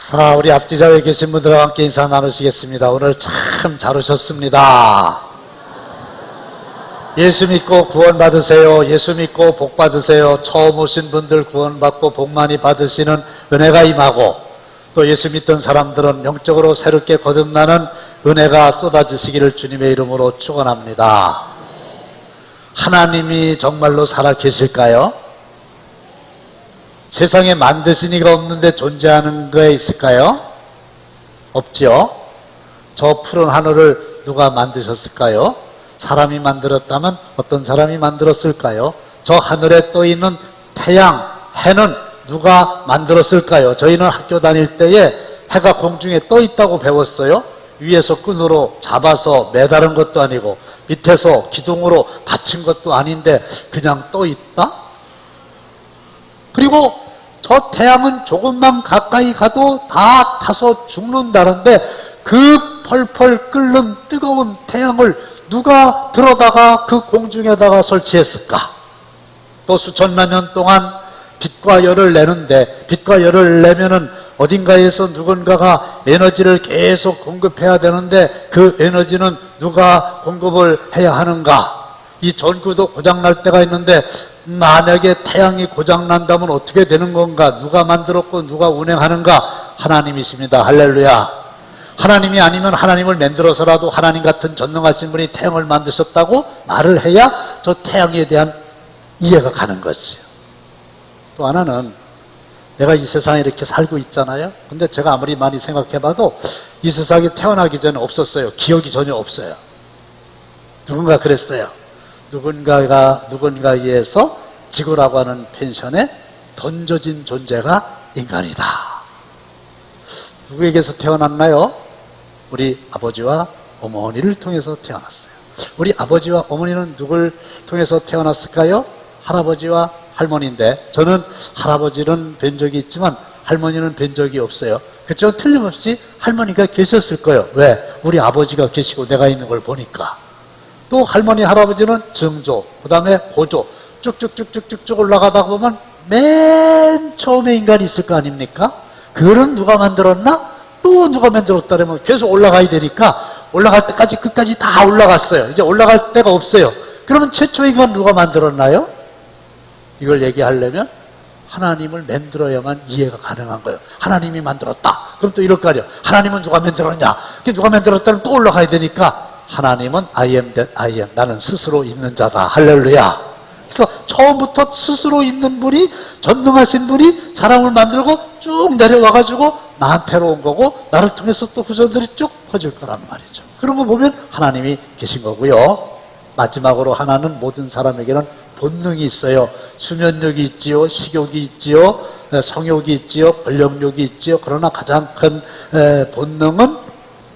자, 우리 앞뒤 자리에 계신 분들과 함께 인사 나누시겠습니다. 오늘 참 잘 오셨습니다. 예수 믿고 구원 받으세요. 예수 믿고 복 받으세요. 처음 오신 분들 구원 받고 복 많이 받으시는 은혜가 임하고, 또 예수 믿던 사람들은 영적으로 새롭게 거듭나는 은혜가 쏟아지시기를 주님의 이름으로 축원합니다. 하나님이 정말로 살아 계실까요? 세상에 만드신 이가 없는데 존재하는 거에 있을까요? 없지요. 저 푸른 하늘을 누가 만드셨을까요? 사람이 만들었다면 어떤 사람이 만들었을까요? 저 하늘에 떠 있는 태양, 해는 누가 만들었을까요? 저희는 학교 다닐 때에 해가 공중에 떠 있다고 배웠어요. 위에서 끈으로 잡아서 매다른 것도 아니고 밑에서 기둥으로 받친 것도 아닌데 그냥 떠 있다? 그리고 저 태양은 조금만 가까이 가도 다 타서 죽는다는데 그 펄펄 끓는 뜨거운 태양을 누가 들어다가 그 공중에다가 설치했을까? 또 수천만 년 동안 빛과 열을 내는데, 빛과 열을 내면은 어딘가에서 누군가가 에너지를 계속 공급해야 되는데 그 에너지는 누가 공급을 해야 하는가? 이 전구도 고장날 때가 있는데 만약에 태양이 고장난다면 어떻게 되는 건가? 누가 만들었고 누가 운행하는가? 하나님이십니다. 할렐루야. 하나님이 아니면 하나님을 만들어서라도 하나님 같은 전능하신 분이 태양을 만드셨다고 말을 해야 저 태양에 대한 이해가 가는 거지요. 또 하나는 내가 이 세상에 이렇게 살고 있잖아요. 근데 제가 아무리 많이 생각해봐도 이 세상에 태어나기 전에 없었어요. 기억이 전혀 없어요. 누군가 그랬어요. 누군가에 의해서 지구라고 하는 펜션에 던져진 존재가 인간이다. 누구에게서 태어났나요? 우리 아버지와 어머니를 통해서 태어났어요. 우리 아버지와 어머니는 누굴 통해서 태어났을까요? 할아버지와 할머니인데, 저는 할아버지는 뵌 적이 있지만 할머니는 뵌 적이 없어요. 그렇죠? 틀림없이 할머니가 계셨을 거예요. 왜? 우리 아버지가 계시고 내가 있는 걸 보니까. 또 할머니, 할아버지는 증조, 그 다음에 고조, 쭉쭉쭉쭉쭉 올라가다 보면 맨 처음에 인간이 있을 거 아닙니까? 그거는 누가 만들었나? 또 누가 만들었다면 계속 올라가야 되니까 올라갈 때까지 끝까지 다 올라갔어요. 이제 올라갈 데가 없어요. 그러면 최초 인간 누가 만들었나요? 이걸 얘기하려면 하나님을 만들어야만 이해가 가능한 거예요. 하나님이 만들었다. 그럼 또 이럴 거 아니에요. 하나님은 누가 만들었냐? 누가 만들었다면 또 올라가야 되니까 하나님은 I am that I am. 나는 스스로 있는 자다. 할렐루야. 그래서 처음부터 스스로 있는 분이, 전능하신 분이 사람을 만들고 쭉 내려와가지고 나한테로 온 거고 나를 통해서 또 후손들이 쭉 퍼질 거란 말이죠. 그런 거 보면 하나님이 계신 거고요. 마지막으로 하나는 모든 사람에게는 본능이 있어요. 수면욕이 있지요, 식욕이 있지요, 성욕이 있지요, 권력욕이 있지요. 그러나 가장 큰 본능은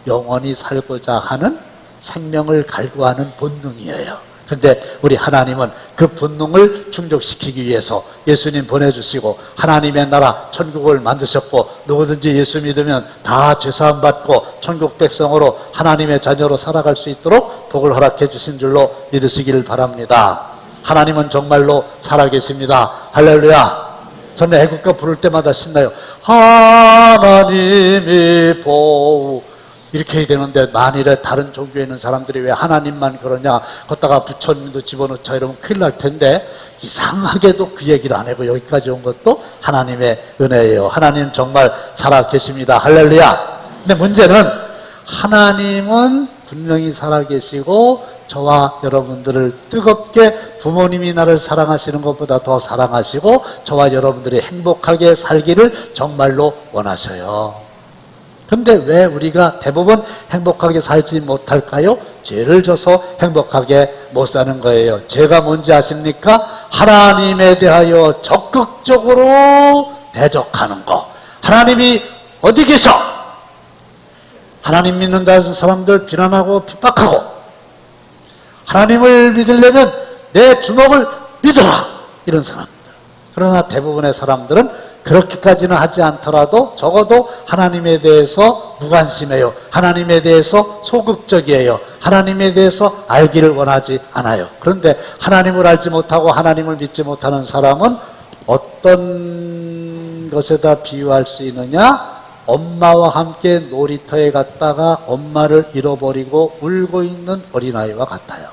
영원히 살고자 하는, 생명을 갈구하는 본능이에요. 근데 우리 하나님은 그 본능을 충족시키기 위해서 예수님 보내주시고 하나님의 나라 천국을 만드셨고, 누구든지 예수 믿으면 다 죄사함 받고 천국 백성으로 하나님의 자녀로 살아갈 수 있도록 복을 허락해 주신 줄로 믿으시기를 바랍니다. 하나님은 정말로 살아계십니다. 할렐루야. 저는 애국가 부를 때마다 신나요. 하나님이 보우, 이렇게 해야 되는데 만일에 다른 종교에 있는 사람들이 왜 하나님만 그러냐, 걷다가 부처님도 집어넣자 이러면 큰일 날 텐데, 이상하게도 그 얘기를 안 하고 여기까지 온 것도 하나님의 은혜예요. 하나님 정말 살아계십니다. 할렐루야. 근데 문제는 하나님은 분명히 살아계시고 저와 여러분들을 뜨겁게, 부모님이 나를 사랑하시는 것보다 더 사랑하시고 저와 여러분들이 행복하게 살기를 정말로 원하셔요. 근데 왜 우리가 대부분 행복하게 살지 못할까요? 죄를 져서 행복하게 못 사는 거예요. 죄가 뭔지 아십니까? 하나님에 대하여 적극적으로 대적하는 거. 하나님이 어디 계셔? 하나님 믿는다는 사람들 비난하고 핍박하고, 하나님을 믿으려면 내 주먹을 믿어라, 이런 사람들. 그러나 대부분의 사람들은 그렇게까지는 하지 않더라도 적어도 하나님에 대해서 무관심해요. 하나님에 대해서 소극적이에요. 하나님에 대해서 알기를 원하지 않아요. 그런데 하나님을 알지 못하고 하나님을 믿지 못하는 사람은 어떤 것에다 비유할 수 있느냐? 엄마와 함께 놀이터에 갔다가 엄마를 잃어버리고 울고 있는 어린아이와 같아요.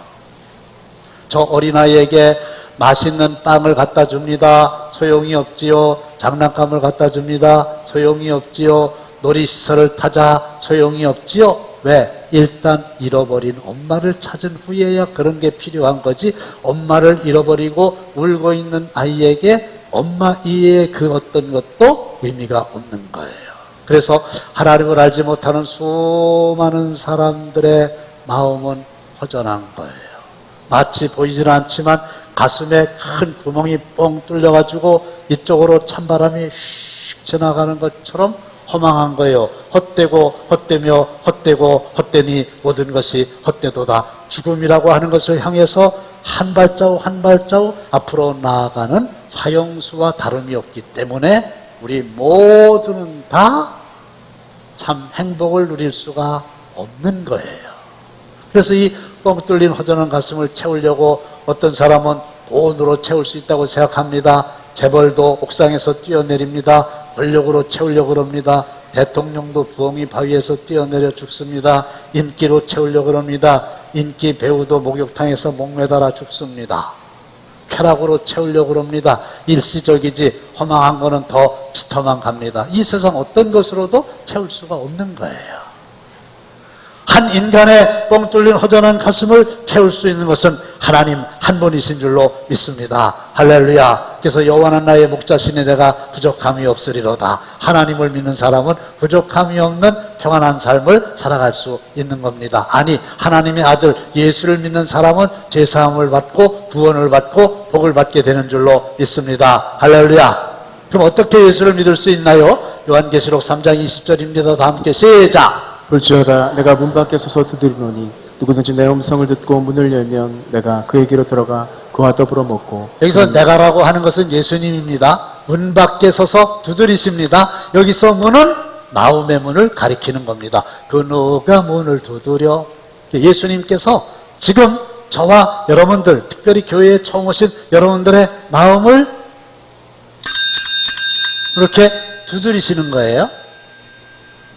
저 어린아이에게 맛있는 빵을 갖다 줍니다. 소용이 없지요. 장난감을 갖다 줍니다. 소용이 없지요. 놀이시설을 타자. 소용이 없지요. 왜? 일단 잃어버린 엄마를 찾은 후에야 그런 게 필요한 거지. 엄마를 잃어버리고 울고 있는 아이에게 엄마 이외의 그 어떤 것도 의미가 없는 거예요. 그래서 하나님을 알지 못하는 수많은 사람들의 마음은 허전한 거예요. 마치 보이지는 않지만 가슴에 큰 구멍이 뻥 뚫려가지고 이쪽으로 찬바람이 휙 지나가는 것처럼 허망한 거예요. 헛되고 헛되며 헛되고 헛되니 모든 것이 헛되도다. 죽음이라고 하는 것을 향해서 한 발자국 한 발자국 앞으로 나아가는 사형수와 다름이 없기 때문에 우리 모두는 다 참 행복을 누릴 수가 없는 거예요. 그래서 이 뻥 뚫린 허전한 가슴을 채우려고 어떤 사람은 돈으로 채울 수 있다고 생각합니다. 재벌도 옥상에서 뛰어내립니다. 권력으로 채우려고 합니다. 대통령도 부엉이 바위에서 뛰어내려 죽습니다. 인기로 채우려고 합니다. 인기 배우도 목욕탕에서 목매달아 죽습니다. 쾌락으로 채우려고 합니다. 일시적이지 허망한 거는 더 짙어만 갑니다. 이 세상 어떤 것으로도 채울 수가 없는 거예요. 한 인간의 뻥 뚫린 허전한 가슴을 채울 수 있는 것은 하나님 한 분이신 줄로 믿습니다. 할렐루야. 그래서 여호와는 나의 목자시니 내가 부족함이 없으리로다. 하나님을 믿는 사람은 부족함이 없는 평안한 삶을 살아갈 수 있는 겁니다. 아니, 하나님의 아들 예수를 믿는 사람은 죄사함을 받고 구원을 받고 복을 받게 되는 줄로 믿습니다. 할렐루야. 그럼 어떻게 예수를 믿을 수 있나요? 요한계시록 3장 20절입니다. 다 함께 시작. 볼지어다 내가 문 밖에 서서 두드리노니 누구든지 내 음성을 듣고 문을 열면 내가 그에게로 들어가 그와 더불어 먹고. 여기서 내가라고 하는 것은 예수님입니다. 문 밖에 서서 두드리십니다. 여기서 문은 마음의 문을 가리키는 겁니다. 그 누가 문을 두드려? 예수님께서 지금 저와 여러분들, 특별히 교회에 처음 오신 여러분들의 마음을 이렇게 두드리시는 거예요.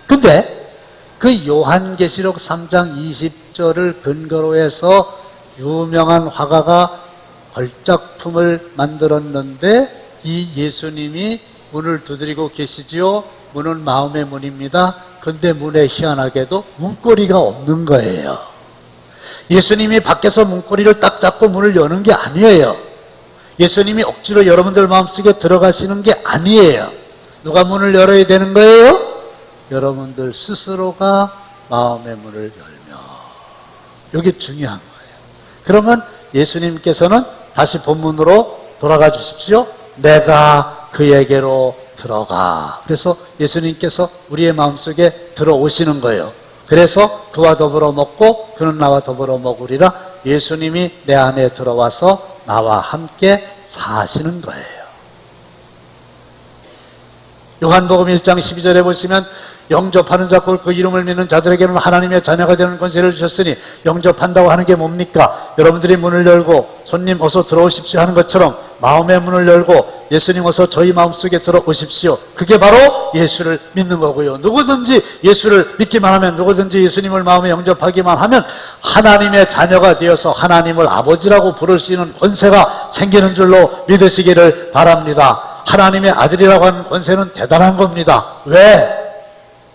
근데 그 요한계시록 3장 20절을 근거로 해서 유명한 화가가 걸작품을 만들었는데 이 예수님이 문을 두드리고 계시지요. 문은 마음의 문입니다. 근데 문에 희한하게도 문고리가 없는 거예요. 예수님이 밖에서 문고리를 딱 잡고 문을 여는 게 아니에요. 예수님이 억지로 여러분들 마음속에 들어가시는 게 아니에요. 누가 문을 열어야 되는 거예요? 여러분들 스스로가 마음의 문을 열며. 이게 중요한 거예요. 그러면 예수님께서는 다시 본문으로 돌아가 주십시오. 내가 그에게로 들어가. 그래서 예수님께서 우리의 마음속에 들어오시는 거예요. 그래서 그와 더불어 먹고 그는 나와 더불어 먹으리라. 예수님이 내 안에 들어와서 나와 함께 사시는 거예요. 요한복음 1장 12절에 보시면 영접하는 자 곧 그 이름을 믿는 자들에게는 하나님의 자녀가 되는 권세를 주셨으니, 영접한다고 하는 게 뭡니까? 여러분들이 문을 열고 손님 어서 들어오십시오 하는 것처럼 마음의 문을 열고 예수님 어서 저희 마음속에 들어오십시오. 그게 바로 예수를 믿는 거고요. 누구든지 예수를 믿기만 하면, 누구든지 예수님을 마음에 영접하기만 하면 하나님의 자녀가 되어서 하나님을 아버지라고 부를 수 있는 권세가 생기는 줄로 믿으시기를 바랍니다. 하나님의 아들이라고 하는 권세는 대단한 겁니다. 왜?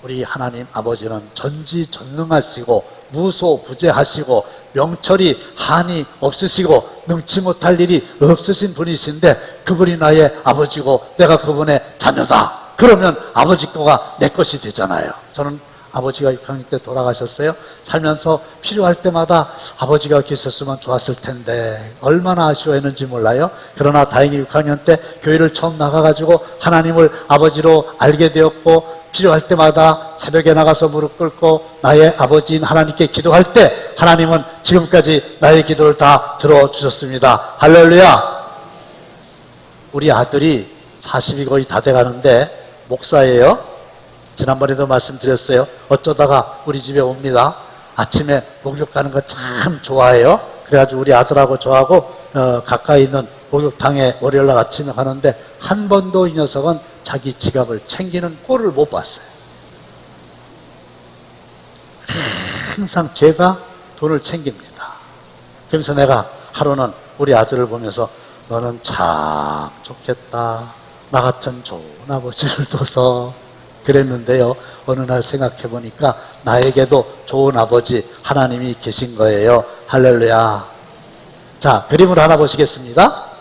우리 하나님 아버지는 전지전능하시고 무소부재하시고 명철이 한이 없으시고 능치 못할 일이 없으신 분이신데 그분이 나의 아버지고 내가 그분의 자녀다. 그러면 아버지 거가 내 것이 되잖아요. 저는 아버지가 6학년 때 돌아가셨어요. 살면서 필요할 때마다 아버지가 계셨으면 좋았을 텐데 얼마나 아쉬워했는지 몰라요. 그러나 다행히 6학년 때 교회를 처음 나가가지고 하나님을 아버지로 알게 되었고, 필요할 때마다 새벽에 나가서 무릎 꿇고 나의 아버지인 하나님께 기도할 때 하나님은 지금까지 나의 기도를 다 들어주셨습니다. 할렐루야. 우리 아들이 40이 거의 다 돼가는데 목사예요. 지난번에도 말씀드렸어요. 어쩌다가 우리 집에 옵니다. 아침에 목욕 가는 거 참 좋아해요. 그래가지고 우리 아들하고 저하고 가까이 있는 목욕탕에 월요일날 아침에 가는데 한 번도 이 녀석은 자기 지갑을 챙기는 꼴을 못 봤어요. 항상 제가 돈을 챙깁니다. 그래서 내가 하루는 우리 아들을 보면서 너는 참 좋겠다. 나 같은 좋은 아버지를 둬서 그랬는데요. 어느 날 생각해 보니까 나에게도 좋은 아버지 하나님이 계신 거예요. 할렐루야. 자, 그림을 하나 보시겠습니다.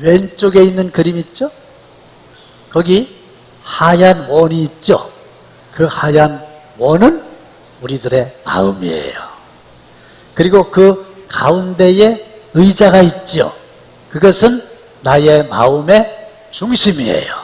왼쪽에 있는 그림 있죠? 거기 하얀 원이 있죠? 그 하얀 원은 우리들의 마음이에요. 그리고 그 가운데에 의자가 있죠? 그것은 나의 마음의 중심이에요.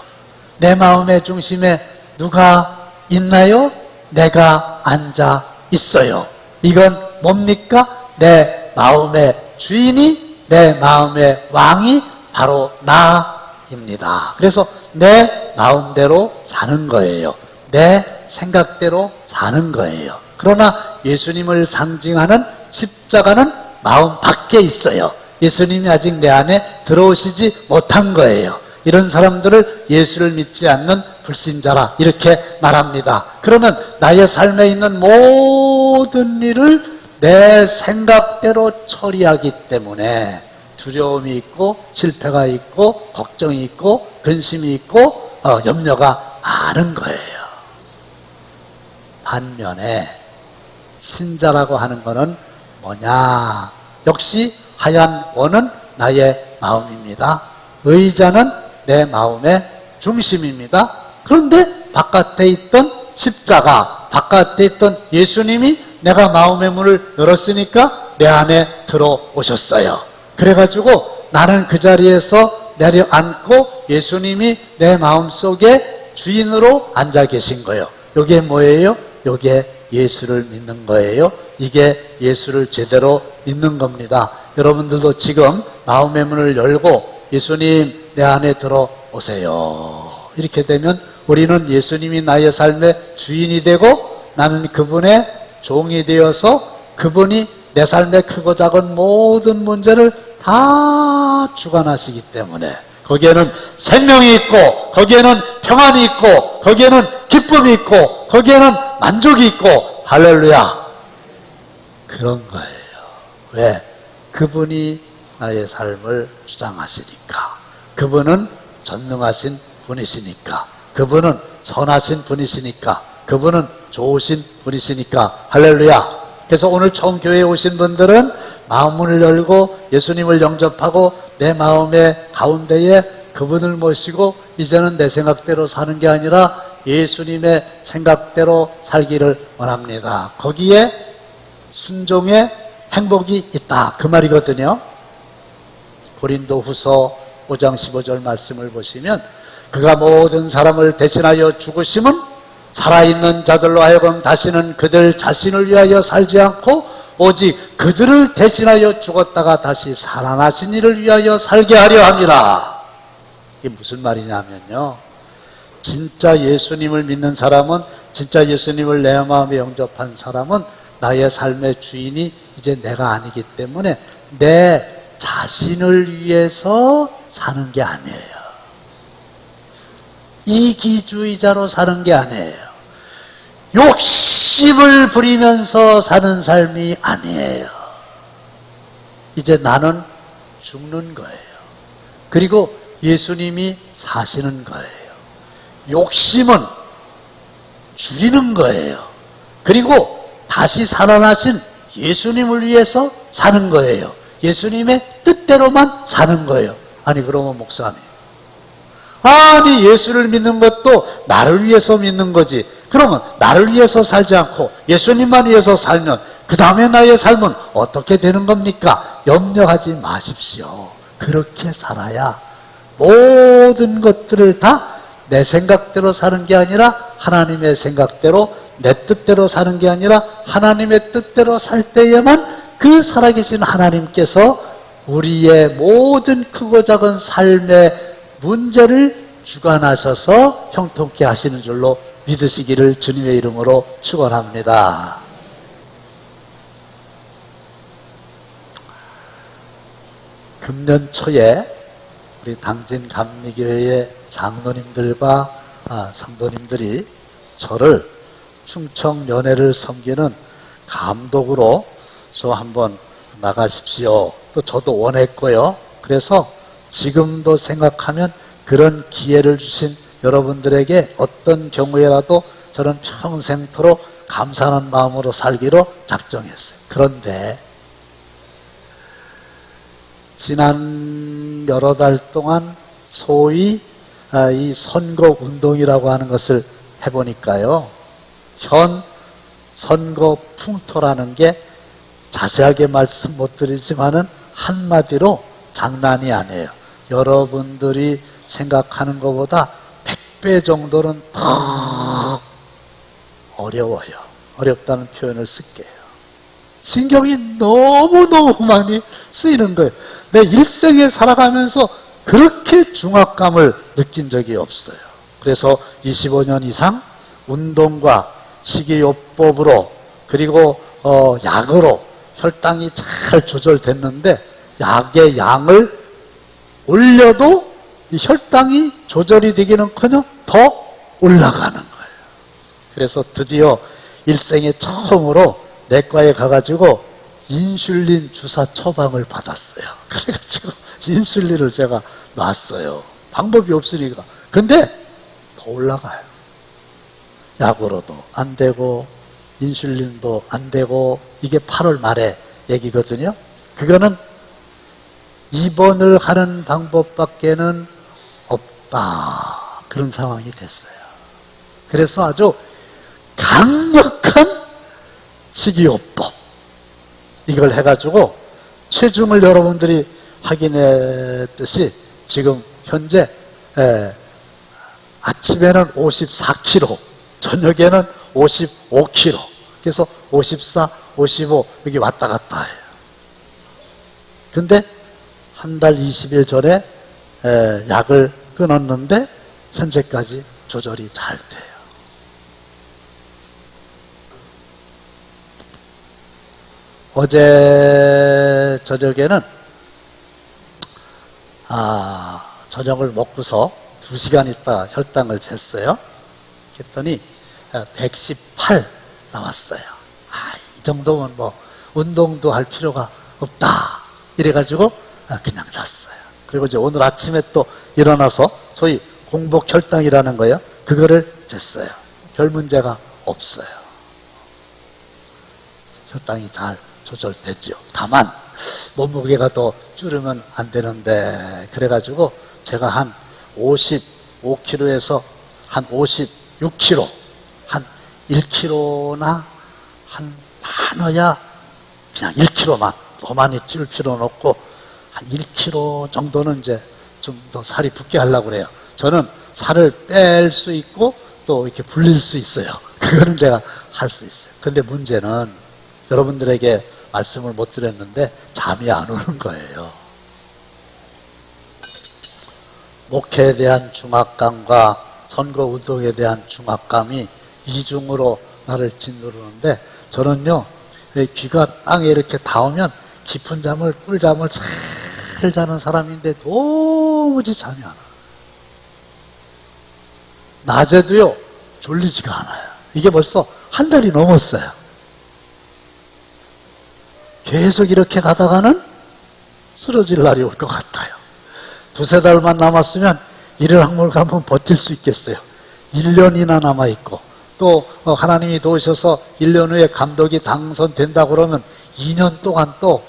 내 마음의 중심에 누가 있나요? 내가 앉아 있어요. 이건 뭡니까? 내 마음의 주인이, 내 마음의 왕이 바로 나입니다. 그래서 내 마음대로 사는 거예요. 내 생각대로 사는 거예요. 그러나 예수님을 상징하는 십자가는 마음 밖에 있어요. 예수님이 아직 내 안에 들어오시지 못한 거예요. 이런 사람들을 예수를 믿지 않는 불신자라 이렇게 말합니다. 그러면 나의 삶에 있는 모든 일을 내 생각대로 처리하기 때문에 두려움이 있고 실패가 있고 걱정이 있고 근심이 있고 염려가 많은 거예요. 반면에 신자라고 하는 것은 뭐냐? 역시 하얀 원은 나의 마음입니다. 의자는 내 마음의 중심입니다. 그런데 바깥에 있던 십자가, 바깥에 있던 예수님이 내가 마음의 문을 열었으니까 내 안에 들어오셨어요. 그래가지고 나는 그 자리에서 내려앉고 예수님이 내 마음속에 주인으로 앉아 계신 거예요. 이게 뭐예요? 이게 예수를 믿는 거예요. 이게 예수를 제대로 믿는 겁니다. 여러분들도 지금 마음의 문을 열고 예수님 내 안에 들어오세요. 이렇게 되면 우리는 예수님이 나의 삶의 주인이 되고 나는 그분의 종이 되어서 그분이 내 삶의 크고 작은 모든 문제를 다 주관하시기 때문에 거기에는 생명이 있고 거기에는 평안이 있고 거기에는 기쁨이 있고 거기에는 만족이 있고 할렐루야. 그런 거예요. 왜? 그분이 나의 삶을 주장하시니까. 그분은 전능하신 분이시니까. 그분은 선하신 분이시니까. 그분은 좋으신 분이시니까. 할렐루야. 그래서 오늘 처음 교회에 오신 분들은 마음문을 열고 예수님을 영접하고 내 마음의 가운데에 그분을 모시고 이제는 내 생각대로 사는 게 아니라 예수님의 생각대로 살기를 원합니다. 거기에 순종의 행복이 있다. 그 말이거든요. 고린도후서 5장 15절 말씀을 보시면 그가 모든 사람을 대신하여 죽으심은 살아있는 자들로 하여금 다시는 그들 자신을 위하여 살지 않고 오직 그들을 대신하여 죽었다가 다시 살아나신 이를 위하여 살게 하려 함이라. 이게 무슨 말이냐면요. 진짜 예수님을 믿는 사람은, 진짜 예수님을 내 마음에 영접한 사람은 나의 삶의 주인이 이제 내가 아니기 때문에 내 자신을 위해서 사는 게 아니에요. 이기주의자로 사는 게 아니에요. 욕심을 부리면서 사는 삶이 아니에요. 이제 나는 죽는 거예요. 그리고 예수님이 사시는 거예요. 욕심은 줄이는 거예요. 그리고 다시 살아나신 예수님을 위해서 사는 거예요. 예수님의 뜻대로만 사는 거예요. 아니 그러면 목사님, 아니 예수를 믿는 것도 나를 위해서 믿는 거지. 그러면 나를 위해서 살지 않고 예수님만 위해서 살면 그 다음에 나의 삶은 어떻게 되는 겁니까? 염려하지 마십시오. 그렇게 살아야 모든 것들을 다 내 생각대로 사는 게 아니라 하나님의 생각대로, 내 뜻대로 사는 게 아니라 하나님의 뜻대로 살 때에만 그 살아계신 하나님께서 우리의 모든 크고 작은 삶의 문제를 주관하셔서 형통케 하시는 줄로 믿으시기를 주님의 이름으로 축원합니다. 금년 초에 우리 당진 감리교회의 장로님들과 성도님들이 저를 충청 연회를 섬기는 감독으로 저 한번 나가십시오. 또 저도 원했고요. 그래서 지금도 생각하면 그런 기회를 주신 여러분들에게 어떤 경우에라도 저는 평생토록 감사하는 마음으로 살기로 작정했어요. 그런데 지난 여러 달 동안 소위 이 선거운동이라고 하는 것을 해보니까요. 현 선거 풍토라는 게 자세하게 말씀 못 드리지만은 한마디로 장난이 아니에요. 여러분들이 생각하는 것보다 100배 정도는 더 어려워요. 어렵다는 표현을 쓸게요. 신경이 너무너무 많이 쓰이는 거예요. 내 일생에 살아가면서 그렇게 중압감을 느낀 적이 없어요. 그래서 25년 이상 운동과 식이요법으로 그리고 약으로 혈당이 잘 조절됐는데 약의 양을 올려도 이 혈당이 조절이 되기는커녕 더 올라가는 거예요. 그래서 드디어 일생에 처음으로 내과에 가가지고 인슐린 주사 처방을 받았어요. 그래가지고 인슐린을 제가 놨어요. 방법이 없으니까. 근데 더 올라가요. 약으로도 안 되고 인슐린도 안 되고 이게 8월 말에 얘기거든요. 그거는 입원을 하는 방법밖에는 없다. 그런 상황이 됐어요. 그래서 아주 강력한 식이요법 이걸 해가지고 체중을 여러분들이 확인했듯이 지금 현재 아침에는 54kg, 저녁에는 55kg. 그래서 54, 55 여기 왔다 갔다 해요. 근데 한 달 20일 전에 약을 끊었는데 현재까지 조절이 잘 돼요. 어제 저녁에는 저녁을 먹고서 2시간 있다 혈당을 쟀어요. 그랬더니 118 나왔어요. 이 정도면 뭐 운동도 할 필요가 없다. 이래가지고 그냥 잤어요. 그리고 이제 오늘 아침에 또 일어나서 소위 공복 혈당이라는 거예요. 그거를 쟀어요. 별 문제가 없어요. 혈당이 잘 조절되죠. 다만 몸무게가 더 줄으면 안 되는데 그래가지고 제가 한 55kg에서 한 56kg 한 1kg나 한 많아야 그냥 1kg만 더 많이 찔 필요는 없고 한 1kg 정도는 이제 좀 더 살이 붙게 하려고 그래요. 저는 살을 뺄 수 있고 또 이렇게 불릴 수 있어요. 그거는 내가 할 수 있어요. 근데 문제는 여러분들에게 말씀을 못 드렸는데 잠이 안 오는 거예요. 목회에 대한 중압감과 선거운동에 대한 중압감이 이중으로 나를 짓누르는데 저는요 귀가 땅에 이렇게 닿으면 깊은 잠을 꿀잠을 잘 자는 사람인데 도무지 잠이 안 와요. 낮에도요 졸리지가 않아요. 이게 벌써 한 달이 넘었어요. 계속 이렇게 가다가는 쓰러질 날이 올 것 같아요. 2-3달만 남았으면 일일학몰 한번 버틸 수 있겠어요. 1년이나 남아있고 또 하나님이 도우셔서 1년 후에 감독이 당선된다 그러면 2년 동안 또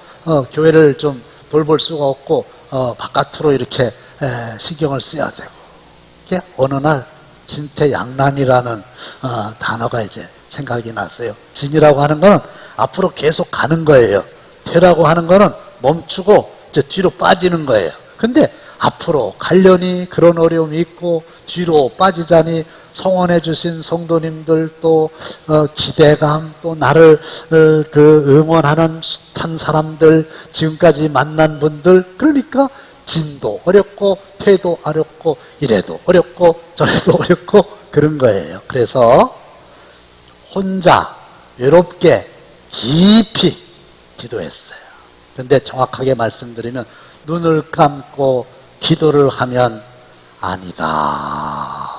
교회를 좀 돌볼 수가 없고 바깥으로 이렇게 신경을 써야 되고 이게 어느 날 진퇴양난이라는 단어가 이제 생각이 났어요. 진이라고 하는 거는 앞으로 계속 가는 거예요. 퇴라고 하는 거는 멈추고 이제 뒤로 빠지는 거예요. 근데 앞으로 가려니 그런 어려움이 있고 뒤로 빠지자니 성원해 주신 성도님들 또 기대감 또 나를 응원하는 숱한 사람들 지금까지 만난 분들 그러니까 진도 어렵고 퇴도 어렵고 이래도 어렵고 저래도 어렵고 그런 거예요. 그래서 혼자 외롭게 깊이 기도했어요. 그런데 정확하게 말씀드리면 눈을 감고 기도를 하면 아니다.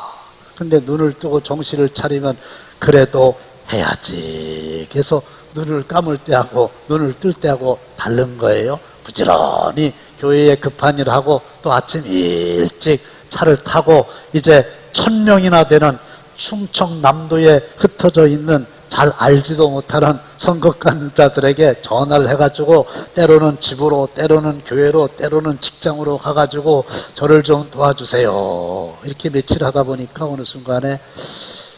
근데 눈을 뜨고 정신을 차리면 그래도 해야지. 그래서 눈을 감을 때하고 눈을 뜰 때하고 다른 거예요. 부지런히 교회에 급한 일을 하고 또 아침 일찍 차를 타고 이제 1000명이나 되는 충청남도에 흩어져 있는 잘 알지도 못하는 선거관자들에게 전화를 해가지고 때로는 집으로, 때로는 교회로, 때로는 직장으로 가가지고 저를 좀 도와주세요. 이렇게 며칠 하다 보니까 어느 순간에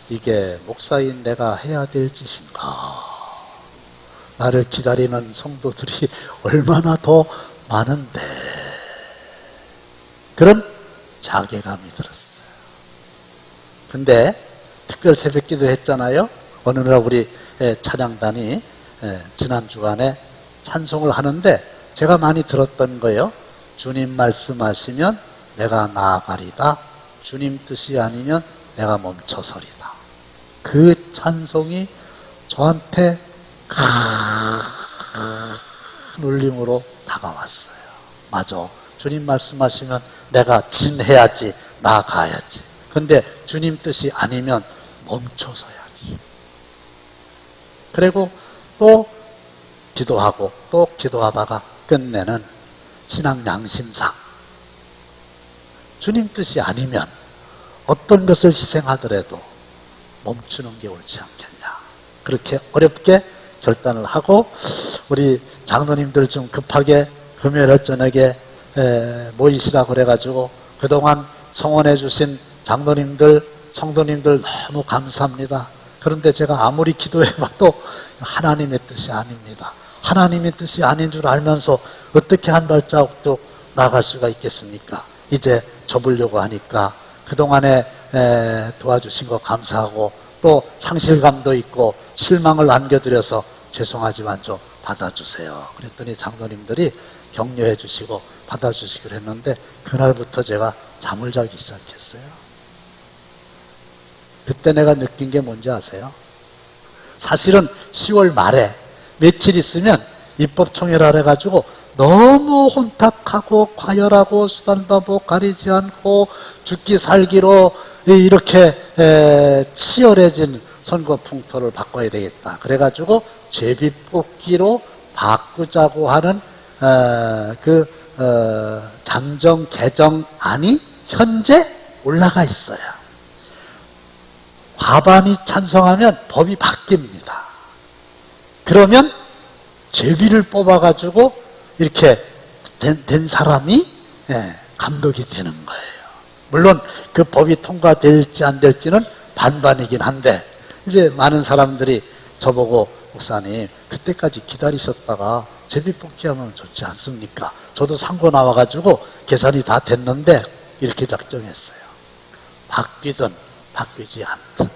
이게 목사인 내가 해야 될 짓인가. 나를 기다리는 성도들이 얼마나 더 많은데. 그런 자괴감이 들었어요. 근데 특별 새벽기도 했잖아요. 어느 날 우리 찬양단이 지난 주간에 찬송을 하는데 제가 많이 들었던 거예요. 주님 말씀하시면 내가 나아가리다. 주님 뜻이 아니면 내가 멈춰서리다. 그 찬송이 저한테 큰 울림으로 다가왔어요. 맞아. 주님 말씀하시면 내가 진해야지, 나아가야지. 근데 주님 뜻이 아니면 멈춰서야지. 그리고 또 기도하고 또 기도하다가 끝내는 신앙 양심상 주님 뜻이 아니면 어떤 것을 희생하더라도 멈추는 게 옳지 않겠냐. 그렇게 어렵게 결단을 하고 우리 장로님들 좀 급하게 금요일 저녁에 모이시라고 그래가지고 그동안 성원해 주신 장로님들, 성도님들 너무 감사합니다. 그런데 제가 아무리 기도해봐도 하나님의 뜻이 아닙니다. 하나님의 뜻이 아닌 줄 알면서 어떻게 한 발자국도 나아갈 수가 있겠습니까? 이제 접으려고 하니까 그동안에 도와주신 거 감사하고 또 상실감도 있고 실망을 안겨드려서 죄송하지만 좀 받아주세요. 그랬더니 장로님들이 격려해 주시고 받아주시기로 했는데 그날부터 제가 잠을 자기 시작했어요. 그때 내가 느낀 게 뭔지 아세요? 사실은 10월 말에 며칠 있으면 입법총회를 해가지고 너무 혼탁하고 과열하고 수단바보 가리지 않고 죽기 살기로 이렇게 치열해진 선거 풍토를 바꿔야 되겠다. 그래가지고 제비뽑기로 바꾸자고 하는 잠정 개정안이 현재 올라가 있어요. 과반이 찬성하면 법이 바뀝니다. 그러면 제비를 뽑아가지고 이렇게 된 사람이 감독이 되는 거예요. 물론 그 법이 통과될지 안 될지는 반반이긴 한데 이제 많은 사람들이 저보고 목사님 그때까지 기다리셨다가 제비 뽑기하면 좋지 않습니까? 저도 상고 나와가지고 계산이 다 됐는데 이렇게 작정했어요. 바뀌든 바뀌지 않든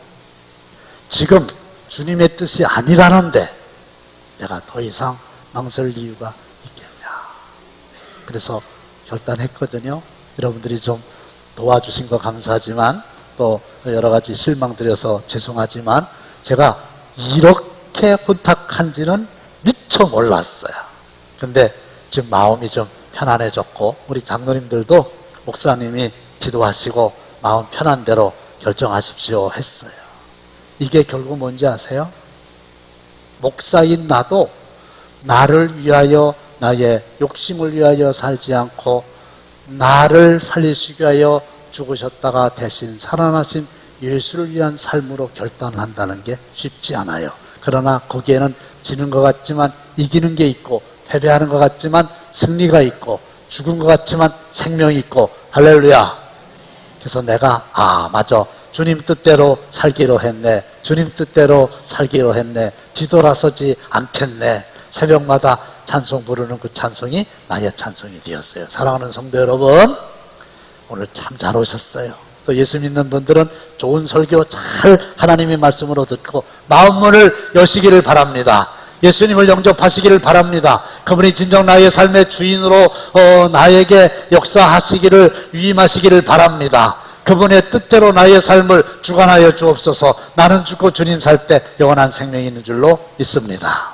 지금 주님의 뜻이 아니라는데 내가 더 이상 망설 이유가 있겠냐. 그래서 결단했거든요. 여러분들이 좀 도와주신 거 감사하지만 또 여러 가지 실망드려서 죄송하지만 제가 이렇게 혼탁한지는 미처 몰랐어요. 근데 지금 마음이 좀 편안해졌고 우리 장로님들도 목사님이 기도하시고 마음 편한 대로 결정하십시오 했어요. 이게 결국 뭔지 아세요? 목사인 나도 나를 위하여 나의 욕심을 위하여 살지 않고 나를 살리시기 위하여 죽으셨다가 대신 살아나신 예수를 위한 삶으로 결단을 한다는 게 쉽지 않아요. 그러나 거기에는 지는 것 같지만 이기는 게 있고 패배하는 것 같지만 승리가 있고 죽은 것 같지만 생명이 있고 할렐루야. 그래서 내가 맞아. 주님 뜻대로 살기로 했네. 주님 뜻대로 살기로 했네. 뒤돌아서지 않겠네. 새벽마다 찬송 부르는 그 찬송이 나의 찬송이 되었어요. 사랑하는 성도 여러분, 오늘 참 잘 오셨어요. 또 예수 믿는 분들은 좋은 설교 잘 하나님의 말씀으로 듣고 마음문을 여시기를 바랍니다. 예수님을 영접하시기를 바랍니다. 그분이 진정 나의 삶의 주인으로 나에게 역사하시기를 위임하시기를 바랍니다. 그분의 뜻대로 나의 삶을 주관하여 주옵소서. 나는 죽고 주님 살 때 영원한 생명이 있는 줄로 믿습니다.